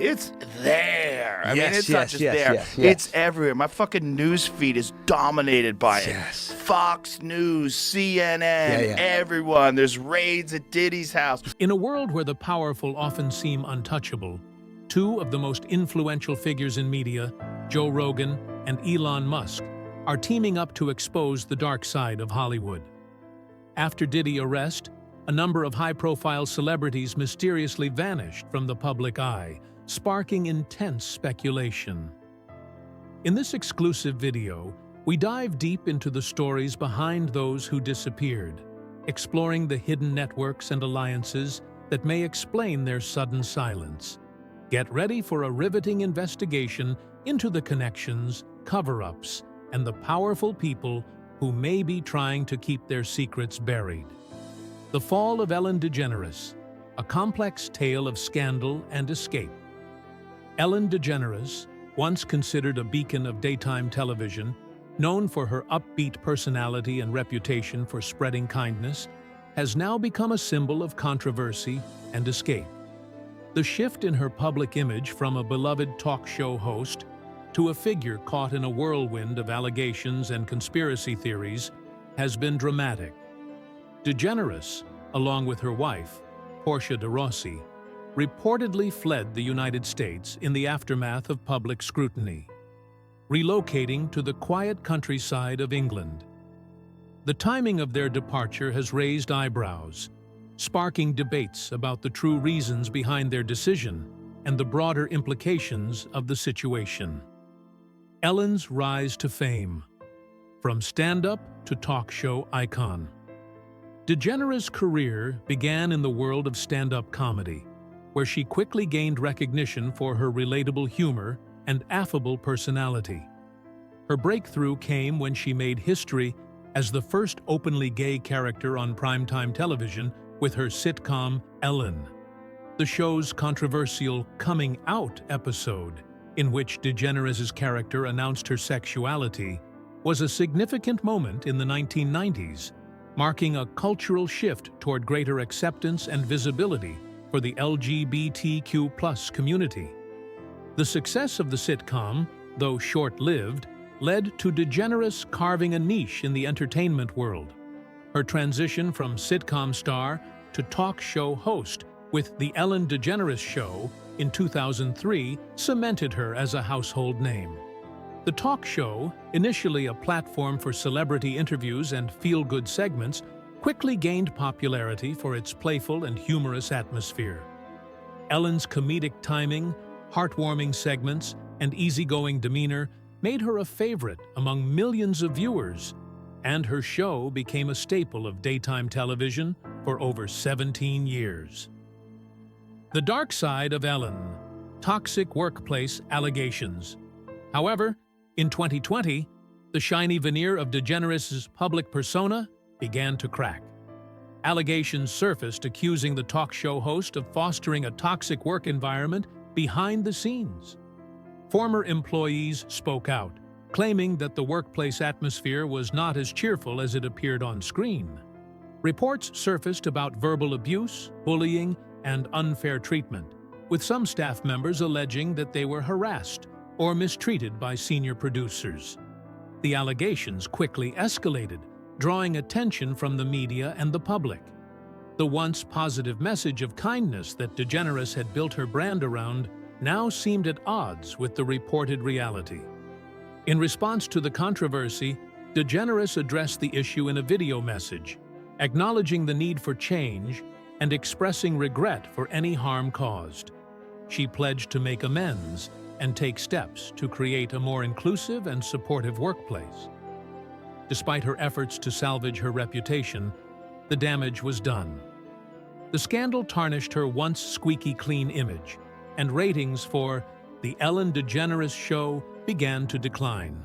it's there. I mean, it's not just there. Yes. It's everywhere. My fucking news feed is dominated by it. Yes. Fox News, CNN, everyone. There's raids at Diddy's house. In a world where the powerful often seem untouchable, two of the most influential figures in media, Joe Rogan and Elon Musk, are teaming up to expose the dark side of Hollywood. After Diddy's arrest, a number of high-profile celebrities mysteriously vanished from the public eye, sparking intense speculation. In this exclusive video, we dive deep into the stories behind those who disappeared, exploring the hidden networks and alliances that may explain their sudden silence. Get ready for a riveting investigation into the connections, cover-ups, and the powerful people who may be trying to keep their secrets buried. The Fall of Ellen DeGeneres, a complex tale of scandal and escape. Ellen DeGeneres, once considered a beacon of daytime television, known for her upbeat personality and reputation for spreading kindness, has now become a symbol of controversy and escape. The shift in her public image from a beloved talk show host to a figure caught in a whirlwind of allegations and conspiracy theories has been dramatic. DeGeneres, along with her wife, Portia de Rossi, reportedly fled the United States in the aftermath of public scrutiny, relocating to the quiet countryside of England. The timing of their departure has raised eyebrows, sparking debates about the true reasons behind their decision and the broader implications of the situation. Ellen's rise to fame, from stand-up to talk show icon. DeGeneres' career began in the world of stand-up comedy, where she quickly gained recognition for her relatable humor and affable personality. Her breakthrough came when she made history as the first openly gay character on primetime television with her sitcom Ellen. The show's controversial Coming Out episode, in which DeGeneres' character announced her sexuality, was a significant moment in the 1990s, marking a cultural shift toward greater acceptance and visibility for the LGBTQ+ community. The success of the sitcom, though short-lived, led to DeGeneres carving a niche in the entertainment world. Her transition from sitcom star to talk show host with The Ellen DeGeneres Show in 2003 cemented her as a household name. The talk show, initially a platform for celebrity interviews and feel-good segments, quickly gained popularity for its playful and humorous atmosphere. Ellen's comedic timing, heartwarming segments, and easygoing demeanor made her a favorite among millions of viewers, and her show became a staple of daytime television for over 17 years. The dark side of Ellen: toxic workplace allegations. However, in 2020, the shiny veneer of DeGeneres' public persona began to crack. Allegations surfaced accusing the talk show host of fostering a toxic work environment behind the scenes. Former employees spoke out, claiming that the workplace atmosphere was not as cheerful as it appeared on screen. Reports surfaced about verbal abuse, bullying, and unfair treatment, with some staff members alleging that they were harassed or mistreated by senior producers. The allegations quickly escalated, drawing attention from the media and the public. The once positive message of kindness that DeGeneres had built her brand around now seemed at odds with the reported reality. In response to the controversy, DeGeneres addressed the issue in a video message, acknowledging the need for change and expressing regret for any harm caused. She pledged to make amends and take steps to create a more inclusive and supportive workplace. Despite her efforts to salvage her reputation, the damage was done. The scandal tarnished her once squeaky clean image, and ratings for The Ellen DeGeneres Show began to decline.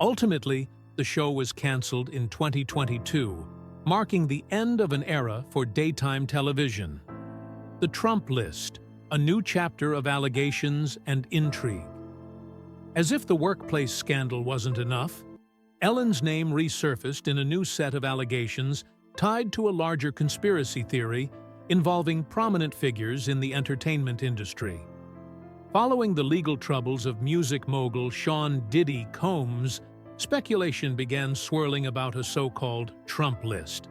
Ultimately, the show was canceled in 2022, marking the end of an era for daytime television. The Trump List, a new chapter of allegations and intrigue. As if the workplace scandal wasn't enough, Ellen's name resurfaced in a new set of allegations tied to a larger conspiracy theory involving prominent figures in the entertainment industry. Following the legal troubles of music mogul Sean Diddy Combs, speculation began swirling about a so-called Trump list.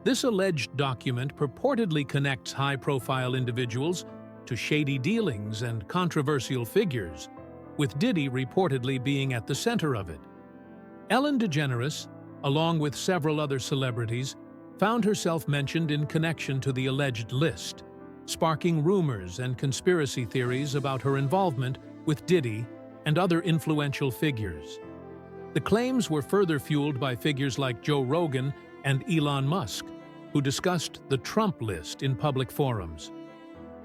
This alleged document purportedly connects high-profile individuals to shady dealings and controversial figures, with Diddy reportedly being at the center of it. Ellen DeGeneres, along with several other celebrities, found herself mentioned in connection to the alleged list, sparking rumors and conspiracy theories about her involvement with Diddy and other influential figures. The claims were further fueled by figures like Joe Rogan and Elon Musk, who discussed the Trump list in public forums.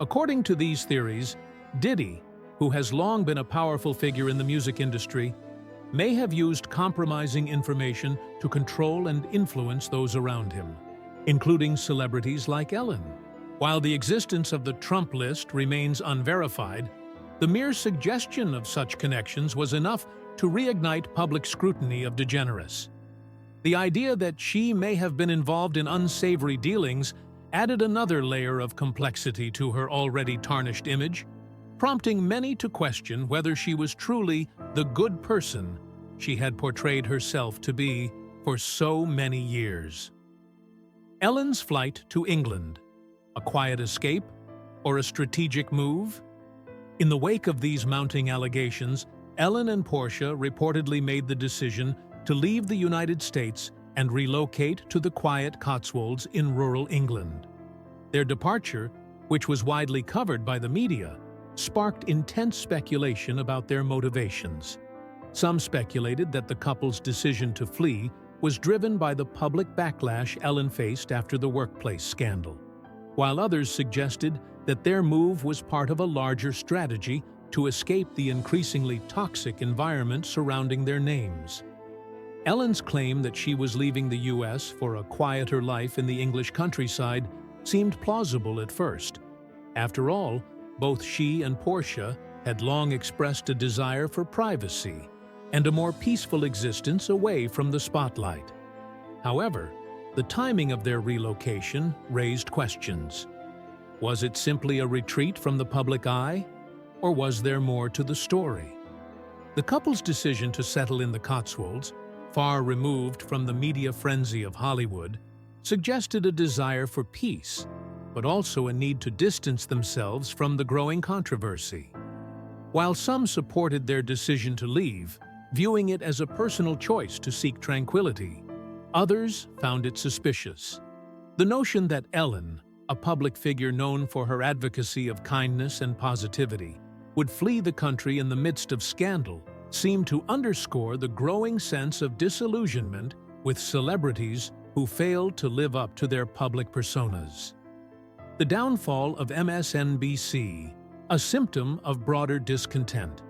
According to these theories, Diddy, who has long been a powerful figure in the music industry, may have used compromising information to control and influence those around him, including celebrities like Ellen. While the existence of the Trump list remains unverified, the mere suggestion of such connections was enough to reignite public scrutiny of DeGeneres. The idea that she may have been involved in unsavory dealings added another layer of complexity to her already tarnished image, prompting many to question whether she was truly the good person she had portrayed herself to be for so many years. Ellen's flight to England. A quiet escape, or a strategic move? In the wake of these mounting allegations, Ellen and Portia reportedly made the decision to leave the United States and relocate to the quiet Cotswolds in rural England. Their departure, which was widely covered by the media, sparked intense speculation about their motivations. Some speculated that the couple's decision to flee was driven by the public backlash Ellen faced after the workplace scandal, while others suggested that their move was part of a larger strategy to escape the increasingly toxic environment surrounding their names. Ellen's claim that she was leaving the U.S. for a quieter life in the English countryside seemed plausible at first. After all, both she and Portia had long expressed a desire for privacy and a more peaceful existence away from the spotlight. However, the timing of their relocation raised questions. Was it simply a retreat from the public eye, or was there more to the story? The couple's decision to settle in the Cotswolds, far removed from the media frenzy of Hollywood, suggested a desire for peace, but also a need to distance themselves from the growing controversy. While some supported their decision to leave, viewing it as a personal choice to seek tranquility, others found it suspicious. The notion that Ellen, a public figure known for her advocacy of kindness and positivity, would flee the country in the midst of scandal seemed to underscore the growing sense of disillusionment with celebrities who failed to live up to their public personas. The downfall of MSNBC, a symptom of broader discontent.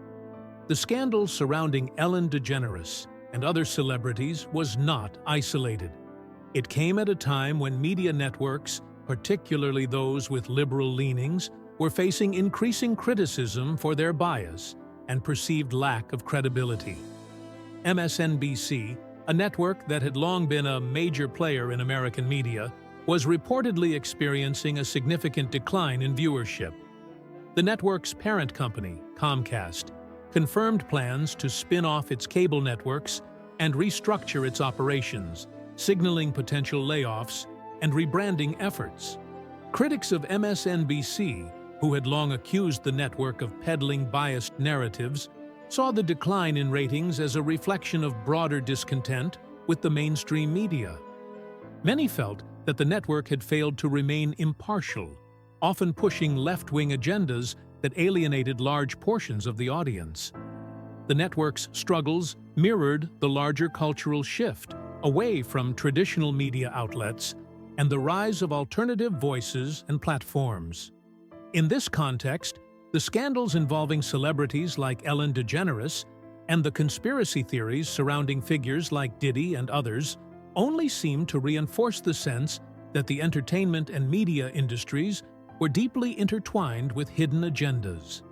The scandal surrounding Ellen DeGeneres and other celebrities was not isolated. It came at a time when media networks, particularly those with liberal leanings, were facing increasing criticism for their bias and perceived lack of credibility. MSNBC, a network that had long been a major player in American media, was reportedly experiencing a significant decline in viewership. The network's parent company, Comcast, confirmed plans to spin off its cable networks and restructure its operations, signaling potential layoffs and rebranding efforts. Critics of MSNBC, who had long accused the network of peddling biased narratives, saw the decline in ratings as a reflection of broader discontent with the mainstream media. Many felt that the network had failed to remain impartial, often pushing left-wing agendas that alienated large portions of the audience. The network's struggles mirrored the larger cultural shift away from traditional media outlets and the rise of alternative voices and platforms. In this context, the scandals involving celebrities like Ellen DeGeneres and the conspiracy theories surrounding figures like Diddy and others only seemed to reinforce the sense that the entertainment and media industries were deeply intertwined with hidden agendas.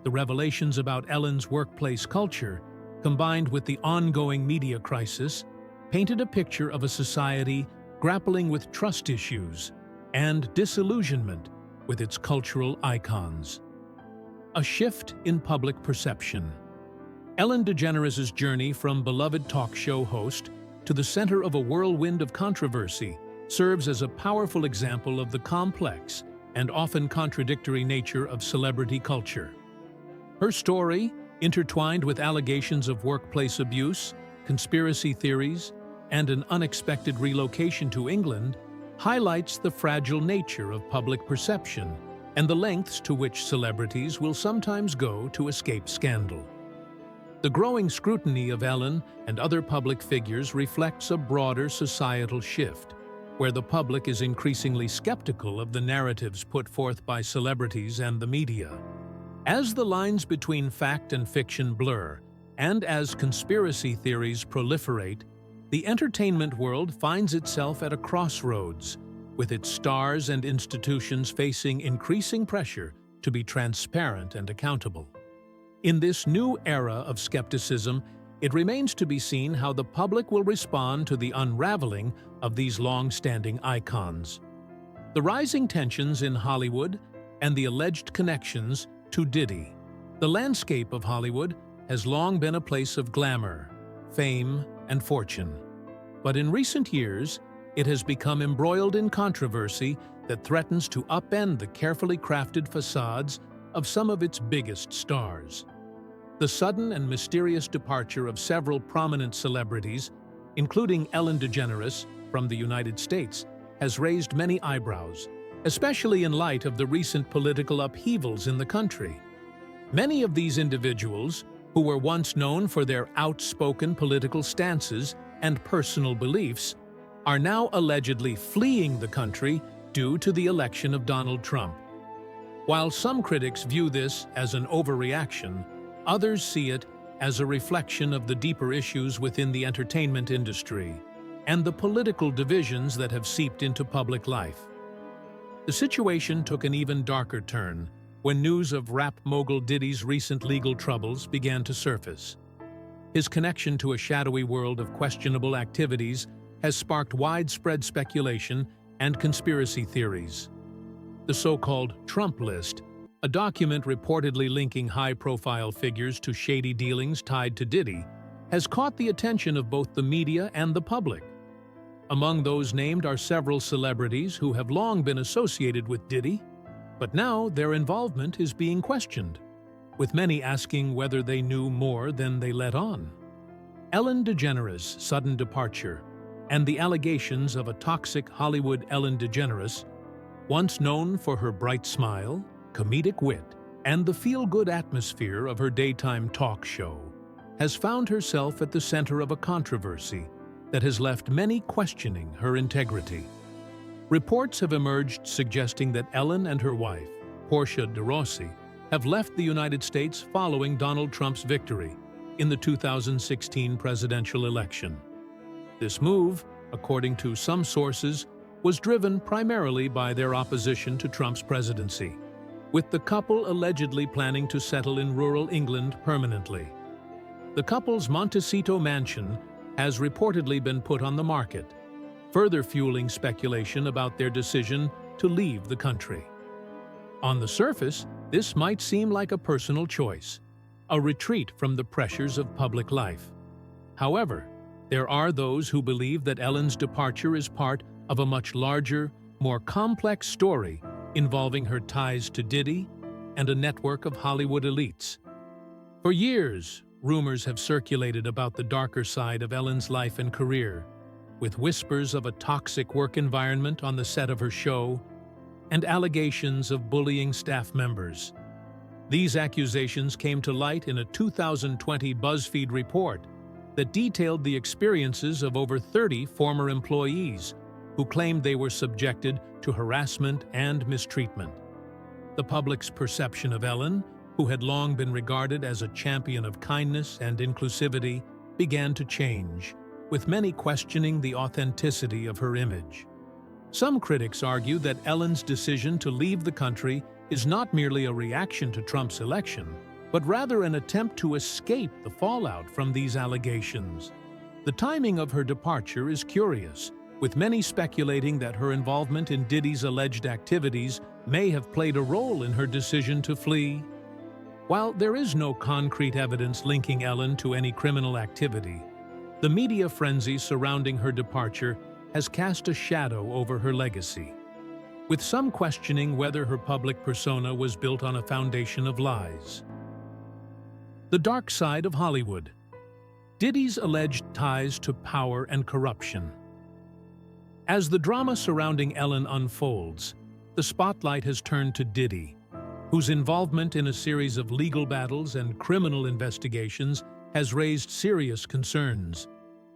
The revelations about Ellen's workplace culture, combined with the ongoing media crisis, painted a picture of a society grappling with trust issues and disillusionment with its cultural icons. A shift in public perception. Ellen DeGeneres' journey from beloved talk show host to the center of a whirlwind of controversy serves as a powerful example of the complex and often contradictory nature of celebrity culture. Her story, intertwined with allegations of workplace abuse, conspiracy theories, and an unexpected relocation to England, highlights the fragile nature of public perception and the lengths to which celebrities will sometimes go to escape scandal. The growing scrutiny of Ellen and other public figures reflects a broader societal shift, where the public is increasingly skeptical of the narratives put forth by celebrities and the media. As the lines between fact and fiction blur, and as conspiracy theories proliferate, the entertainment world finds itself at a crossroads, with its stars and institutions facing increasing pressure to be transparent and accountable. In this new era of skepticism, it remains to be seen how the public will respond to the unraveling of these long-standing icons. The rising tensions in Hollywood and the alleged connections to Diddy. The landscape of Hollywood has long been a place of glamour, fame, and fortune. But in recent years, it has become embroiled in controversy that threatens to upend the carefully crafted facades of some of its biggest stars. The sudden and mysterious departure of several prominent celebrities, including Ellen DeGeneres from the United States, has raised many eyebrows, especially in light of the recent political upheavals in the country. Many of these individuals, who were once known for their outspoken political stances and personal beliefs, are now allegedly fleeing the country due to the election of Donald Trump. While some critics view this as an overreaction, others see it as a reflection of the deeper issues within the entertainment industry and the political divisions that have seeped into public life. The situation took an even darker turn when news of rap mogul Diddy's recent legal troubles began to surface. His connection to a shadowy world of questionable activities has sparked widespread speculation and conspiracy theories. The so-called Trump List, a document reportedly linking high-profile figures to shady dealings tied to Diddy, has caught the attention of both the media and the public. Among those named are several celebrities who have long been associated with Diddy, but now their involvement is being questioned, with many asking whether they knew more than they let on. Ellen DeGeneres' sudden departure and the allegations of a toxic Hollywood Ellen DeGeneres, once known for her bright smile, comedic wit, and the feel-good atmosphere of her daytime talk show, has found herself at the center of a controversy that has left many questioning her integrity. Reports have emerged suggesting that Ellen and her wife, Portia de Rossi, have left the United States following Donald Trump's victory in the 2016 presidential election. This move, according to some sources, was driven primarily by their opposition to Trump's presidency, with the couple allegedly planning to settle in rural England permanently. The couple's Montecito mansion has reportedly been put on the market, further fueling speculation about their decision to leave the country. On the surface, this might seem like a personal choice, a retreat from the pressures of public life. However, there are those who believe that Ellen's departure is part of a much larger, more complex story involving her ties to Diddy and a network of Hollywood elites. For years, rumors have circulated about the darker side of Ellen's life and career, with whispers of a toxic work environment on the set of her show and allegations of bullying staff members. These accusations came to light in a 2020 BuzzFeed report that detailed the experiences of over 30 former employees who claimed they were subjected to harassment and mistreatment. The public's perception of Ellen, who had long been regarded as a champion of kindness and inclusivity, began to change, with many questioning the authenticity of her image. Some critics argue that Ellen's decision to leave the country is not merely a reaction to Trump's election, but rather an attempt to escape the fallout from these allegations. The timing of her departure is curious, with many speculating that her involvement in Diddy's alleged activities may have played a role in her decision to flee. While there is no concrete evidence linking Ellen to any criminal activity, the media frenzy surrounding her departure has cast a shadow over her legacy, with some questioning whether her public persona was built on a foundation of lies. The dark side of Hollywood. Diddy's alleged ties to power and corruption. As the drama surrounding Ellen unfolds, the spotlight has turned to Diddy, whose involvement in a series of legal battles and criminal investigations has raised serious concerns.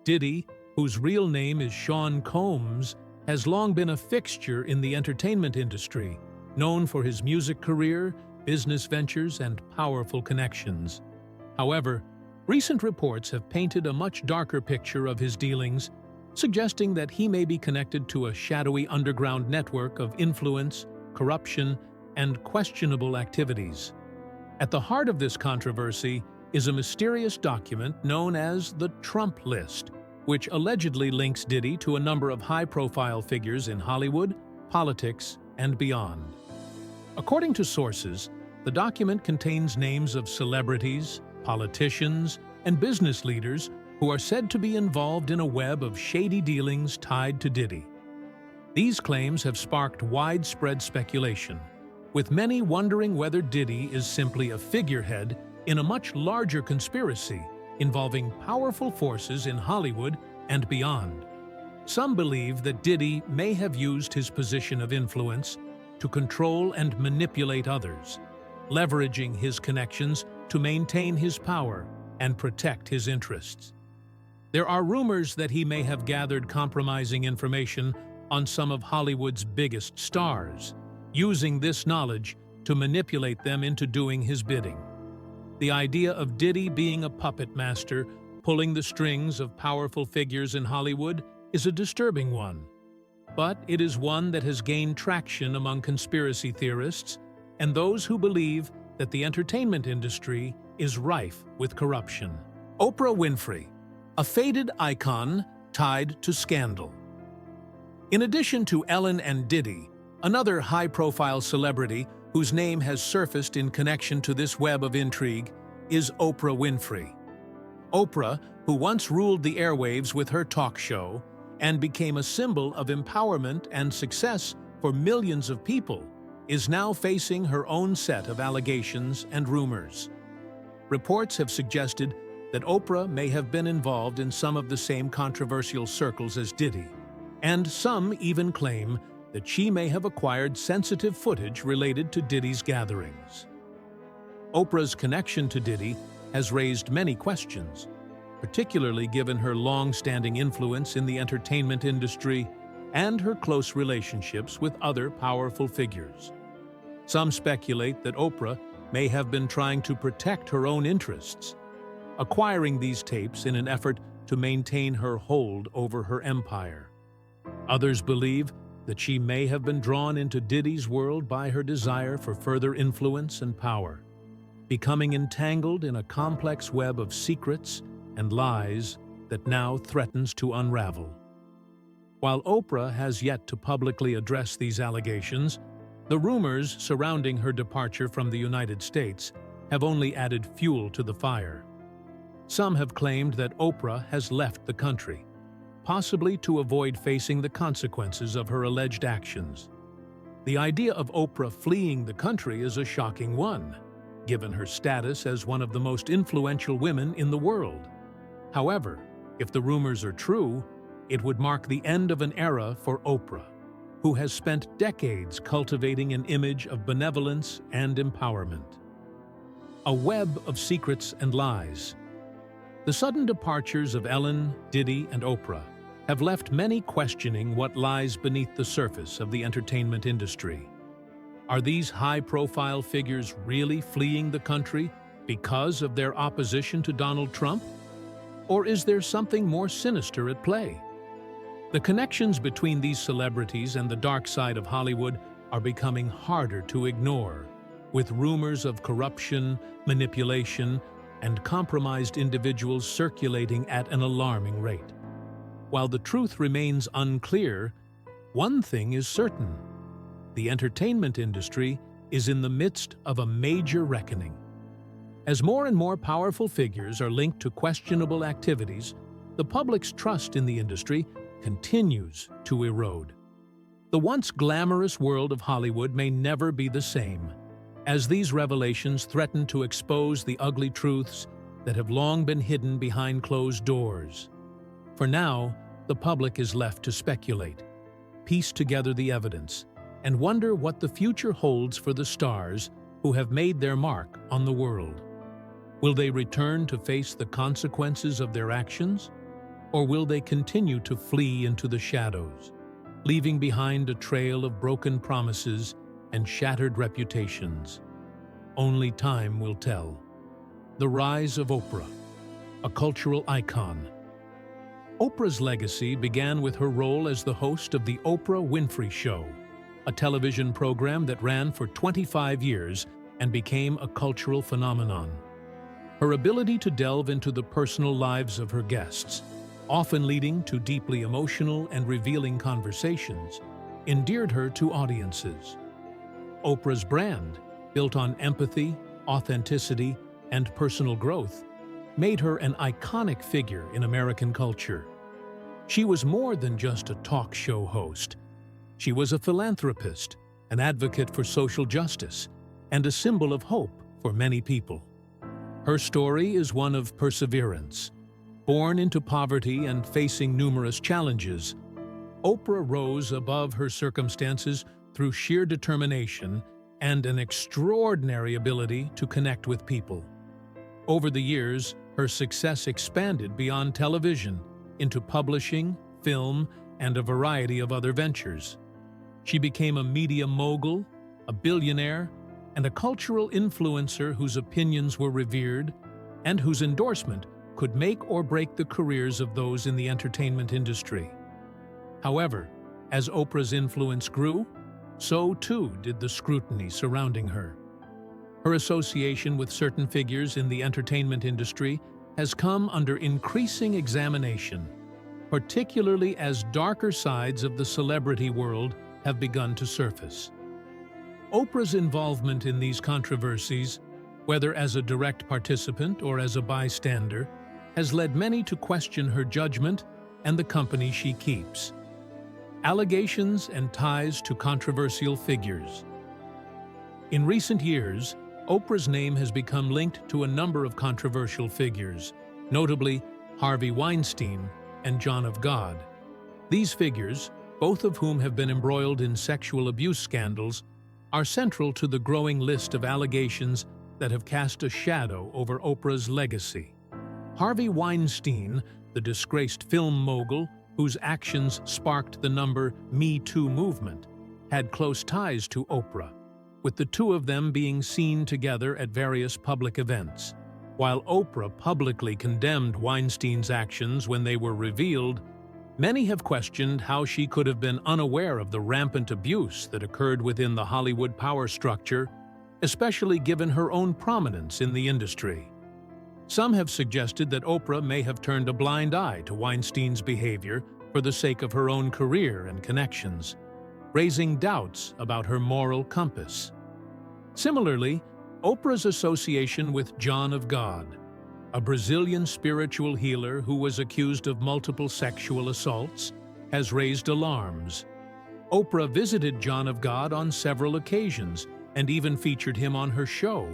Diddy, whose real name is Sean Combs, has long been a fixture in the entertainment industry, known for his music career, business ventures, and powerful connections. However, recent reports have painted a much darker picture of his dealings, suggesting that he may be connected to a shadowy underground network of influence, corruption, and questionable activities. At the heart of this controversy is a mysterious document known as the Trump List, which allegedly links Diddy to a number of high-profile figures in Hollywood, politics, and beyond. According to sources, the document contains names of celebrities, politicians, and business leaders who are said to be involved in a web of shady dealings tied to Diddy. These claims have sparked widespread speculation, with many wondering whether Diddy is simply a figurehead in a much larger conspiracy involving powerful forces in Hollywood and beyond. Some believe that Diddy may have used his position of influence to control and manipulate others, leveraging his connections to maintain his power and protect his interests. There are rumors that he may have gathered compromising information on some of Hollywood's biggest stars, using this knowledge to manipulate them into doing his bidding. The idea of Diddy being a puppet master, pulling the strings of powerful figures in Hollywood, is a disturbing one. But it is one that has gained traction among conspiracy theorists and those who believe that the entertainment industry is rife with corruption. Oprah Winfrey, a faded icon tied to scandal. In addition to Ellen and Diddy, another high-profile celebrity whose name has surfaced in connection to this web of intrigue is Oprah Winfrey. Oprah, who once ruled the airwaves with her talk show and became a symbol of empowerment and success for millions of people, is now facing her own set of allegations and rumors. Reports have suggested that Oprah may have been involved in some of the same controversial circles as Diddy, and some even claim that she may have acquired sensitive footage related to Diddy's gatherings. Oprah's connection to Diddy has raised many questions, particularly given her long-standing influence in the entertainment industry and her close relationships with other powerful figures. Some speculate that Oprah may have been trying to protect her own interests, acquiring these tapes in an effort to maintain her hold over her empire. Others believe that she may have been drawn into Diddy's world by her desire for further influence and power, becoming entangled in a complex web of secrets and lies that now threatens to unravel. While Oprah has yet to publicly address these allegations, the rumors surrounding her departure from the United States have only added fuel to the fire. Some have claimed that Oprah has left the country, possibly to avoid facing the consequences of her alleged actions. The idea of Oprah fleeing the country is a shocking one, given her status as one of the most influential women in the world. However, if the rumors are true, it would mark the end of an era for Oprah, who has spent decades cultivating an image of benevolence and empowerment. A web of secrets and lies. The sudden departures of Ellen, Diddy, and Oprah have left many questioning what lies beneath the surface of the entertainment industry. Are these high-profile figures really fleeing the country because of their opposition to Donald Trump? Or is there something more sinister at play? The connections between these celebrities and the dark side of Hollywood are becoming harder to ignore, with rumors of corruption, manipulation, and compromised individuals circulating at an alarming rate. While the truth remains unclear, one thing is certain: the entertainment industry is in the midst of a major reckoning. As more and more powerful figures are linked to questionable activities, the public's trust in the industry continues to erode. The once glamorous world of Hollywood may never be the same, as these revelations threaten to expose the ugly truths that have long been hidden behind closed doors. For now, the public is left to speculate, piece together the evidence, and wonder what the future holds for the stars who have made their mark on the world. Will they return to face the consequences of their actions? Or will they continue to flee into the shadows, leaving behind a trail of broken promises and shattered reputations? Only time will tell. The rise of Oprah, a cultural icon. Oprah's legacy began with her role as the host of The Oprah Winfrey Show, a television program that ran for 25 years and became a cultural phenomenon. Her ability to delve into the personal lives of her guests, often leading to deeply emotional and revealing conversations, endeared her to audiences. Oprah's brand, built on empathy, authenticity, and personal growth, made her an iconic figure in American culture. She was more than just a talk show host. She was a philanthropist, an advocate for social justice, and a symbol of hope for many people. Her story is one of perseverance. Born into poverty and facing numerous challenges, Oprah rose above her circumstances through sheer determination and an extraordinary ability to connect with people. Over the years, her success expanded beyond television into publishing, film, and a variety of other ventures. She became a media mogul, a billionaire, and a cultural influencer whose opinions were revered and whose endorsement could make or break the careers of those in the entertainment industry. However, as Oprah's influence grew, so too did the scrutiny surrounding her. Her association with certain figures in the entertainment industry has come under increasing examination, particularly as darker sides of the celebrity world have begun to surface. Oprah's involvement in these controversies, whether as a direct participant or as a bystander, has led many to question her judgment and the company she keeps. Allegations and ties to controversial figures. In recent years, Oprah's name has become linked to a number of controversial figures, notably Harvey Weinstein and John of God. These figures, both of whom have been embroiled in sexual abuse scandals, are central to the growing list of allegations that have cast a shadow over Oprah's legacy. Harvey Weinstein, the disgraced film mogul whose actions sparked the Me Too movement, had close ties to Oprah, with the two of them being seen together at various public events. While Oprah publicly condemned Weinstein's actions when they were revealed, many have questioned how she could have been unaware of the rampant abuse that occurred within the Hollywood power structure, especially given her own prominence in the industry. Some have suggested that Oprah may have turned a blind eye to Weinstein's behavior for the sake of her own career and connections, raising doubts about her moral compass. Similarly, Oprah's association with John of God, a Brazilian spiritual healer who was accused of multiple sexual assaults, has raised alarms. Oprah visited John of God on several occasions and even featured him on her show,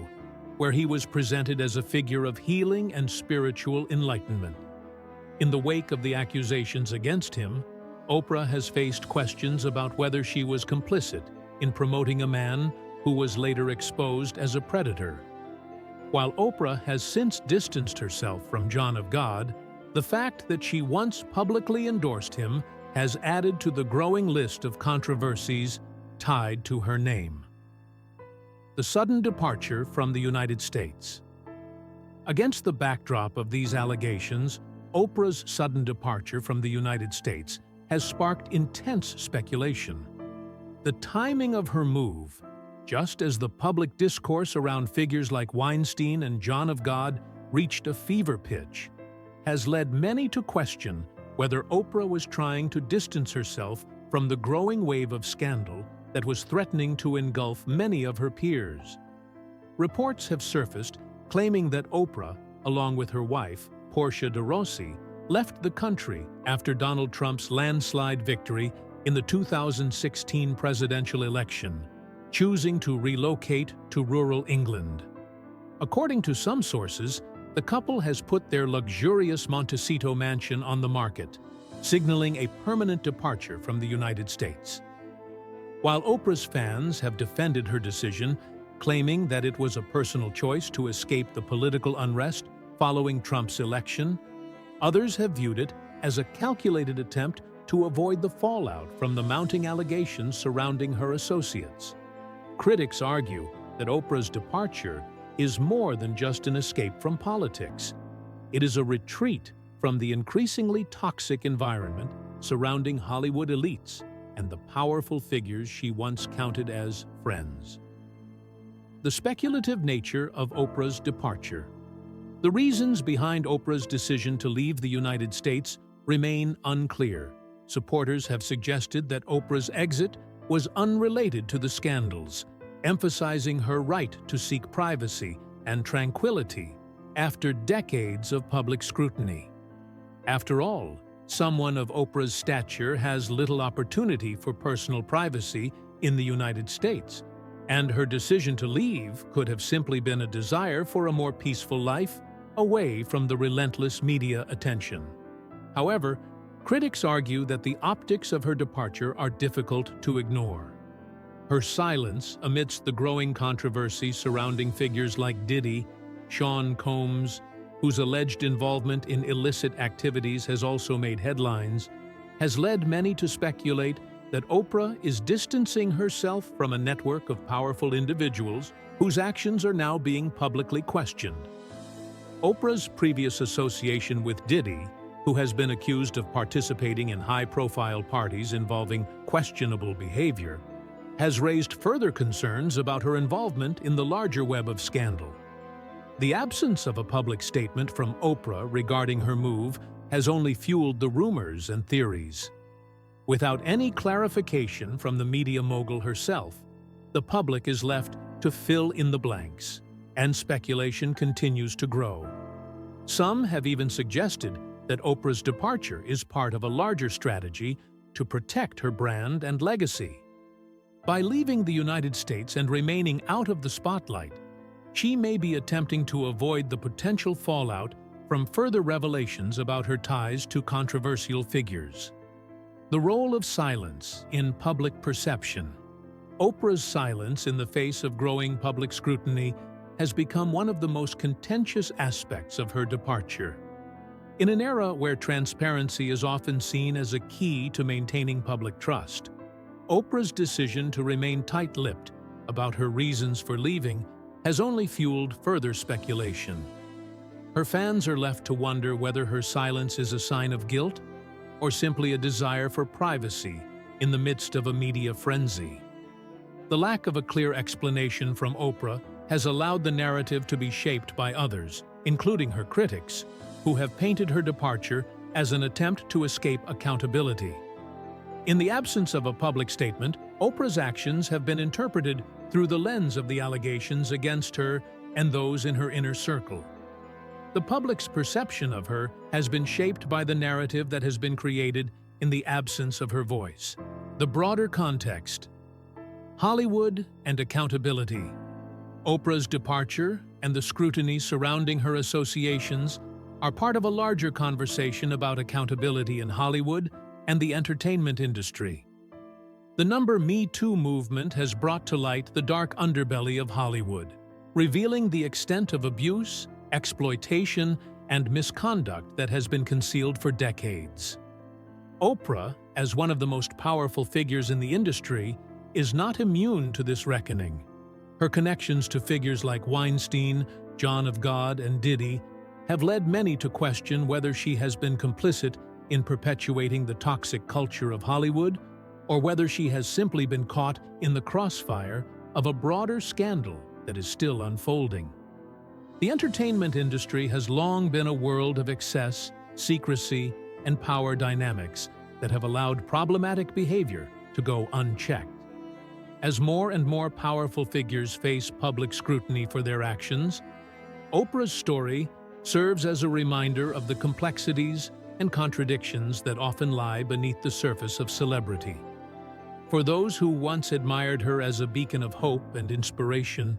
where he was presented as a figure of healing and spiritual enlightenment. In the wake of the accusations against him, Oprah has faced questions about whether she was complicit in promoting a man who was later exposed as a predator. While Oprah has since distanced herself from John of God, the fact that she once publicly endorsed him has added to the growing list of controversies tied to her name. The sudden departure from the United States. Against the backdrop of these allegations, Oprah's sudden departure from the United States has sparked intense speculation. The timing of her move, just as the public discourse around figures like Weinstein and John of God reached a fever pitch, has led many to question whether Oprah was trying to distance herself from the growing wave of scandal that was threatening to engulf many of her peers. Reports have surfaced claiming that Oprah, along with her wife, Portia de Rossi, left the country after Donald Trump's landslide victory in the 2016 presidential election, choosing to relocate to rural England. According to some sources, the couple has put their luxurious Montecito mansion on the market, signaling a permanent departure from the United States. While Oprah's fans have defended her decision, claiming that it was a personal choice to escape the political unrest following Trump's election, others have viewed it as a calculated attempt to avoid the fallout from the mounting allegations surrounding her associates. Critics argue that Oprah's departure is more than just an escape from politics. It is a retreat from the increasingly toxic environment surrounding Hollywood elites and the powerful figures she once counted as friends. The speculative nature of Oprah's departure. The reasons behind Oprah's decision to leave the United States remain unclear. Supporters have suggested that Oprah's exit was unrelated to the scandals, emphasizing her right to seek privacy and tranquility after decades of public scrutiny. After all, someone of Oprah's stature has little opportunity for personal privacy in the United States, and her decision to leave could have simply been a desire for a more peaceful life away from the relentless media attention. However, critics argue that the optics of her departure are difficult to ignore. Her silence amidst the growing controversy surrounding figures like Diddy, Sean Combs, whose alleged involvement in illicit activities has also made headlines, has led many to speculate that Oprah is distancing herself from a network of powerful individuals whose actions are now being publicly questioned. Oprah's previous association with Diddy, who has been accused of participating in high-profile parties involving questionable behavior, has raised further concerns about her involvement in the larger web of scandal. The absence of a public statement from Oprah regarding her move has only fueled the rumors and theories. Without any clarification from the media mogul herself, the public is left to fill in the blanks, and speculation continues to grow. Some have even suggested that Oprah's departure is part of a larger strategy to protect her brand and legacy. By leaving the United States and remaining out of the spotlight, she may be attempting to avoid the potential fallout from further revelations about her ties to controversial figures. The role of silence in public perception. Oprah's silence in the face of growing public scrutiny has become one of the most contentious aspects of her departure. In an era where transparency is often seen as a key to maintaining public trust, Oprah's decision to remain tight-lipped about her reasons for leaving has only fueled further speculation. Her fans are left to wonder whether her silence is a sign of guilt or simply a desire for privacy in the midst of a media frenzy. The lack of a clear explanation from Oprah has allowed the narrative to be shaped by others, including her critics, who have painted her departure as an attempt to escape accountability. In the absence of a public statement, Oprah's actions have been interpreted through the lens of the allegations against her and those in her inner circle. The public's perception of her has been shaped by the narrative that has been created in the absence of her voice. The broader context. Hollywood and accountability. Oprah's departure and the scrutiny surrounding her associations are part of a larger conversation about accountability in Hollywood and the entertainment industry. The Me Too movement has brought to light the dark underbelly of Hollywood, revealing the extent of abuse, exploitation, and misconduct that has been concealed for decades. Oprah, as one of the most powerful figures in the industry, is not immune to this reckoning. Her connections to figures like Weinstein, John of God, and Diddy have led many to question whether she has been complicit in perpetuating the toxic culture of Hollywood, or whether she has simply been caught in the crossfire of a broader scandal that is still unfolding. The entertainment industry has long been a world of excess, secrecy, and power dynamics that have allowed problematic behavior to go unchecked. As more and more powerful figures face public scrutiny for their actions, Oprah's story serves as a reminder of the complexities and contradictions that often lie beneath the surface of celebrity. For those who once admired her as a beacon of hope and inspiration,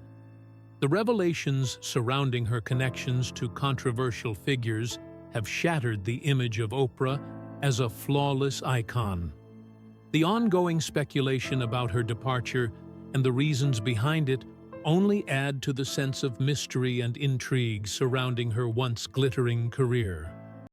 the revelations surrounding her connections to controversial figures have shattered the image of Oprah as a flawless icon. The ongoing speculation about her departure and the reasons behind it only add to the sense of mystery and intrigue surrounding her once glittering career.